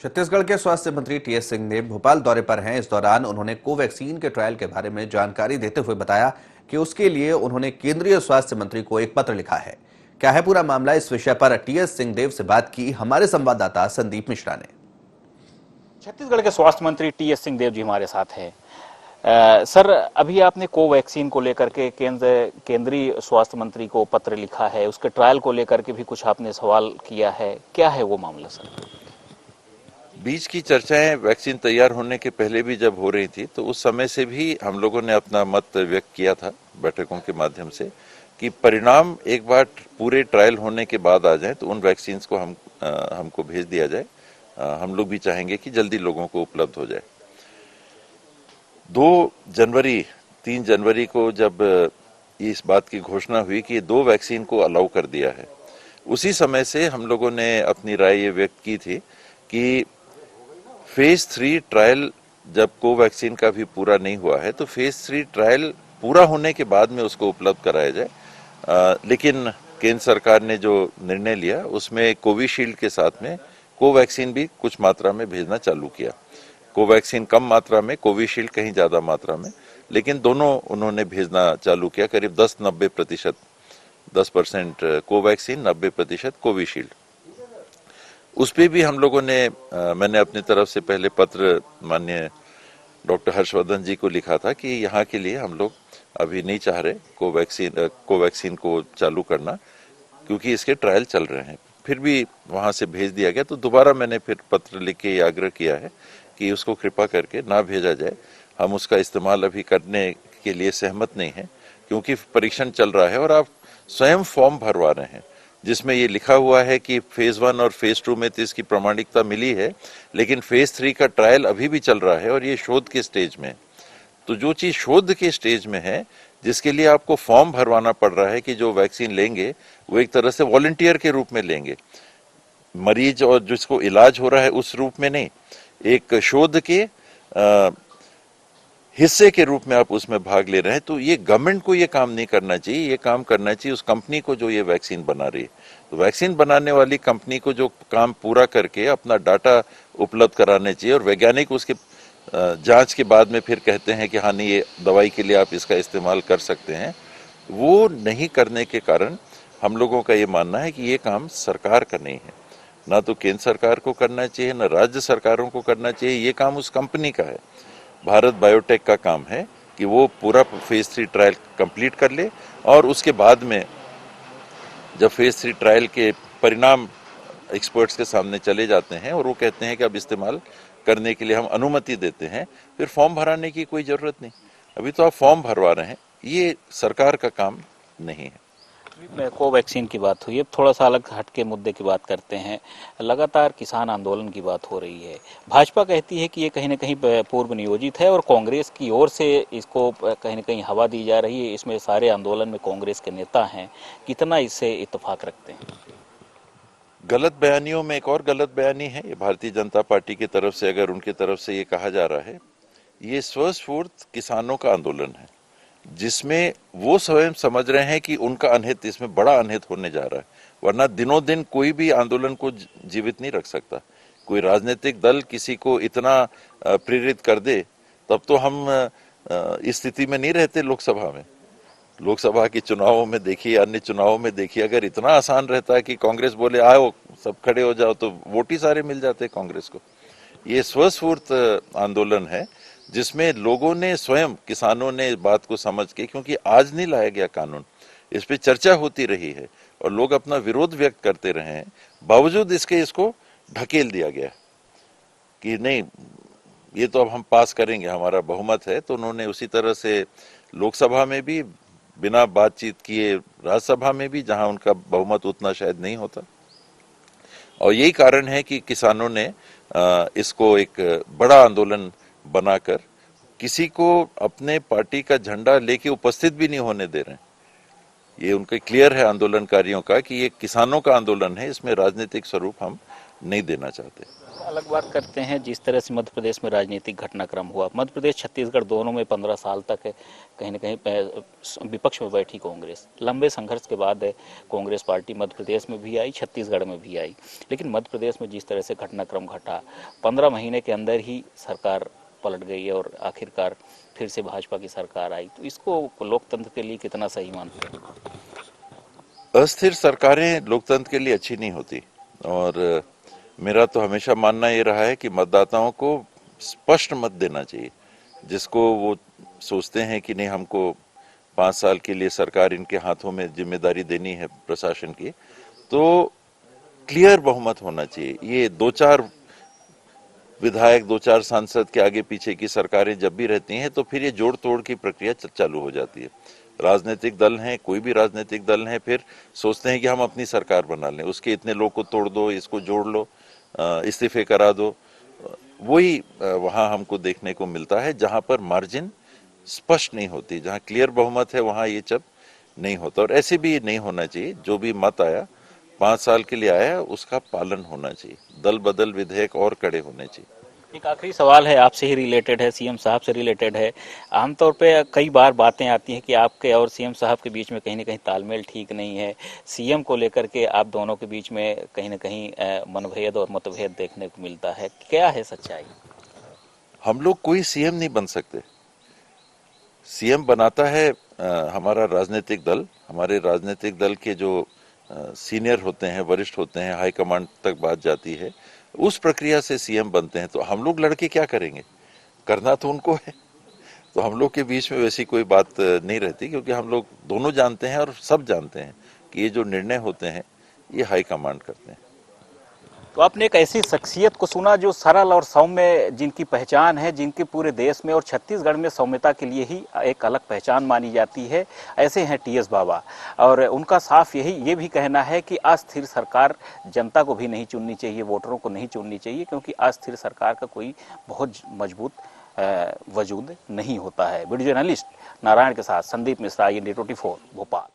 छत्तीसगढ़ के स्वास्थ्य मंत्री टीएस सिंहदेव भोपाल दौरे पर हैं। इस दौरान उन्होंने कोवैक्सीन के ट्रायल के बारे में जानकारी देते हुए बताया कि उसके लिए उन्होंने केंद्रीय स्वास्थ्य मंत्री को एक पत्र लिखा है। क्या है पूरा मामला, इस विषय पर टीएस सिंहदेव से बात की हमारे संवाददाता संदीप मिश्रा ने। छत्तीसगढ़ के स्वास्थ्य मंत्री टीएस सिंहदेव जी हमारे साथ हैं। सर, अभी आपने कोवैक्सीन को लेकर के केंद्रीय स्वास्थ्य मंत्री को पत्र लिखा है, उसके ट्रायल को लेकर के भी कुछ आपने सवाल किया है, क्या है वो मामला सर? बीच की चर्चाएं वैक्सीन तैयार होने के पहले भी जब हो रही थी तो उस समय से भी हम लोगों ने अपना मत व्यक्त किया था बैठकों के माध्यम से कि परिणाम एक बार पूरे ट्रायल होने के बाद आ जाए तो उन वैक्सीन को हमको भेज दिया जाए। हम लोग भी चाहेंगे कि जल्दी लोगों को उपलब्ध हो जाए। 3 जनवरी को जब इस बात की घोषणा हुई कि 2 वैक्सीन को अलाउ कर दिया है, उसी समय से हम लोगों ने अपनी राय ये व्यक्त की थी कि फेज 3 ट्रायल जब कोवैक्सीन का भी पूरा नहीं हुआ है तो फेज 3 ट्रायल पूरा होने के बाद में उसको उपलब्ध कराया जाए। लेकिन केंद्र सरकार ने जो निर्णय लिया उसमें कोविशील्ड के साथ में कोवैक्सीन भी कुछ मात्रा में भेजना चालू किया। कोवैक्सीन कम मात्रा में, कोविशील्ड कहीं ज्यादा मात्रा में, लेकिन दोनों उन्होंने भेजना चालू किया। करीब 10-90% 10% कोवैक्सीन, 90% कोविशील्ड। उस पे भी हम लोगों ने मैंने अपनी तरफ से पहले पत्र माननीय डॉक्टर हर्षवर्धन जी को लिखा था कि यहाँ के लिए हम लोग अभी नहीं चाह रहे कोवैक्सीन को चालू करना, क्योंकि इसके ट्रायल चल रहे हैं। फिर भी वहां से भेज दिया गया, तो दोबारा मैंने फिर पत्र लिख के आग्रह किया है कि उसको कृपा करके ना भेजा जाए। हम उसका इस्तेमाल अभी करने के लिए सहमत नहीं है, क्योंकि परीक्षण चल रहा है और आप स्वयं फॉर्म भरवा रहे हैं जिसमें ये लिखा हुआ है कि फेज 1 और फेज 2 में तो इसकी प्रामाणिकता मिली है, लेकिन फेज 3 का ट्रायल अभी भी चल रहा है और ये शोध के स्टेज में। तो जो चीज शोध के स्टेज में है, जिसके लिए आपको फॉर्म भरवाना पड़ रहा है कि जो वैक्सीन लेंगे वो एक तरह से वॉलंटियर के रूप में लेंगे, मरीज और जिसको इलाज हो रहा है उस रूप में नहीं, एक शोध के हिस्से के रूप में आप उसमें भाग ले रहे हैं। तो ये गवर्नमेंट को ये काम नहीं करना चाहिए, ये काम करना चाहिए उस कंपनी को जो ये वैक्सीन बना रही है। तो वैक्सीन बनाने वाली कंपनी को जो काम पूरा करके अपना डाटा उपलब्ध कराने चाहिए, और वैज्ञानिक उसके जांच के बाद में फिर कहते हैं कि हाँ नहीं, ये दवाई के लिए आप इसका इस्तेमाल कर सकते हैं। वो नहीं करने के कारण हम लोगों का ये मानना है कि ये काम सरकार का नहीं है, ना तो केंद्र सरकार को करना चाहिए, ना राज्य सरकारों को करना चाहिए। ये काम उस कंपनी का है, भारत बायोटेक का काम है कि वो पूरा फेज 3 ट्रायल कंप्लीट कर ले, और उसके बाद में जब फेज 3 ट्रायल के परिणाम एक्सपर्ट्स के सामने चले जाते हैं और वो कहते हैं कि अब इस्तेमाल करने के लिए हम अनुमति देते हैं, फिर फॉर्म भराने की कोई जरूरत नहीं। अभी तो आप फॉर्म भरवा रहे हैं, ये सरकार का काम नहीं है। कोवैक्सीन की बात हुई, अब थोड़ा सा अलग हटके मुद्दे की बात करते हैं। लगातार किसान आंदोलन की बात हो रही है। भाजपा कहती है कि ये कहीं ना कहीं पूर्व नियोजित है और कांग्रेस की ओर से इसको कहीं ना कहीं हवा दी जा रही है। इसमें सारे आंदोलन में कांग्रेस के नेता हैं, कितना इससे इत्तेफाक रखते हैं? गलत बयानियों में एक और गलत बयानी है, ये भारतीय जनता पार्टी की तरफ से, अगर उनकी तरफ से ये कहा जा रहा है, ये स्वस्फूर्त किसानों का आंदोलन है जिसमें वो स्वयं समझ रहे हैं कि उनका अनहित, इसमें बड़ा अनहित होने जा रहा है। वरना दिनों दिन कोई भी आंदोलन को जीवित नहीं रख सकता। कोई राजनीतिक दल किसी को इतना प्रेरित कर दे तब तो हम इस स्थिति में नहीं रहते। लोकसभा के चुनावों में देखिए, अन्य चुनावों में देखिए, अगर इतना आसान रहता है कि कांग्रेस बोले आओ सब खड़े हो जाओ तो वोट ही सारे मिल जाते कांग्रेस को। ये स्वस्फूर्त आंदोलन है जिसमें लोगों ने स्वयं, किसानों ने इस बात को समझ के, क्योंकि आज नहीं लाया गया कानून, इस पे चर्चा होती रही है और लोग अपना विरोध व्यक्त करते रहे हैं, बावजूद इसके इसको ढकेल दिया गया कि नहीं ये तो अब हम पास करेंगे, हमारा बहुमत है। तो उन्होंने उसी तरह से लोकसभा में भी बिना बातचीत किए, राज्यसभा में भी जहां उनका बहुमत उतना शायद नहीं होता, और यही कारण है कि किसानों ने इसको एक बड़ा आंदोलन बनाकर किसी को अपने पार्टी का झंडा लेके उपस्थित भी नहीं होने दे रहे हैं। ये उनके क्लियर है आंदोलनकारियों का कि ये किसानों का आंदोलन है, इसमें राजनीतिक स्वरूप हम नहीं देना चाहते। अलग बात करते हैं जिस तरह से मध्य प्रदेश में राजनीतिक घटनाक्रम हुआ। मध्य प्रदेश छत्तीसगढ़ दोनों में 15 साल तक कहीं न कहीं विपक्ष में बैठी कांग्रेस। लंबे संघर्ष के बाद कांग्रेस पार्टी मध्य प्रदेश में भी आई, छत्तीसगढ़ में भी आई। लेकिन मध्य प्रदेश में जिस तरह से घटनाक्रम घटा, 15 महीने के अंदर ही सरकार पलट गई है और आखिरकार फिर से भाजपा की सरकार आई। तो इसको लोकतंत्र के लिए कितना सही मानते हैं? अस्थिर सरकारें लोकतंत्र के लिए अच्छी नहीं होती और मेरा तो हमेशा मानना ये रहा है कि मतदाताओं को स्पष्ट मत देना चाहिए। जिसको वो सोचते हैं कि नहीं, हमको 5 साल के लिए सरकार इनके हाथों में जिम्मेदारी देनी है प्रशासन की, तो क्लियर बहुमत होना चाहिए। ये 2-4 विधायक, 2-4 सांसद के आगे पीछे की सरकारें जब भी रहती हैं तो फिर ये जोड़ तोड़ की प्रक्रिया चालू हो जाती है। राजनीतिक दल हैं, कोई भी राजनीतिक दल हैं, फिर सोचते हैं कि हम अपनी सरकार बना लें, उसके इतने लोग को तोड़ दो, इसको जोड़ लो, इस्तीफे करा दो। वही वहां हमको देखने को मिलता है जहां पर मार्जिन स्पष्ट नहीं होती, जहां क्लियर बहुमत है वहां ये सब नहीं होता। और ऐसे भी नहीं होना चाहिए। जो भी मत आया 5 साल के लिए आया, उसका पालन होना चाहिए। दल बदल विधेयक और कड़े होने चाहिए। एक आखिरी सवाल है, आपसे ही रिलेटेड है, सीएम साहब से रिलेटेड है। आमतौर पे कई बार बातें आती हैं कि आपके और सीएम साहब के बीच में कहीं ना कहीं तालमेल ठीक नहीं है। सीएम को लेकर के आप दोनों के बीच में कहीं ना कहीं मनभेद और मतभेद देखने को मिलता है। क्या है सच्चाई? हम लोग कोई सीएम नहीं बन सकते। सीएम बनाता है हमारा राजनीतिक दल। हमारे राजनीतिक दल के जो सीनियर होते हैं, वरिष्ठ होते हैं, हाईकमांड तक बात जाती है, उस प्रक्रिया से सीएम बनते हैं। तो हम लोग लड़के क्या करेंगे? करना तो उनको है। तो हम लोग के बीच में वैसी कोई बात नहीं रहती, क्योंकि हम लोग दोनों जानते हैं और सब जानते हैं कि ये जो निर्णय होते हैं ये हाईकमांड करते हैं। तो आपने एक ऐसी शख्सियत को सुना जो सरल और सौम्य, जिनकी पहचान है, जिनके पूरे देश में और छत्तीसगढ़ में सौम्यता के लिए ही एक अलग पहचान मानी जाती है। ऐसे हैं टीएस बाबा, और उनका साफ ये भी कहना है कि अस्थिर सरकार जनता को भी नहीं चुननी चाहिए, वोटरों को नहीं चुननी चाहिए, क्योंकि अस्थिर सरकार का कोई बहुत मजबूत वजूद नहीं होता है। वीडियो जर्नलिस्ट नारायण के साथ संदीप मिश्रा, ये India 24 भोपाल।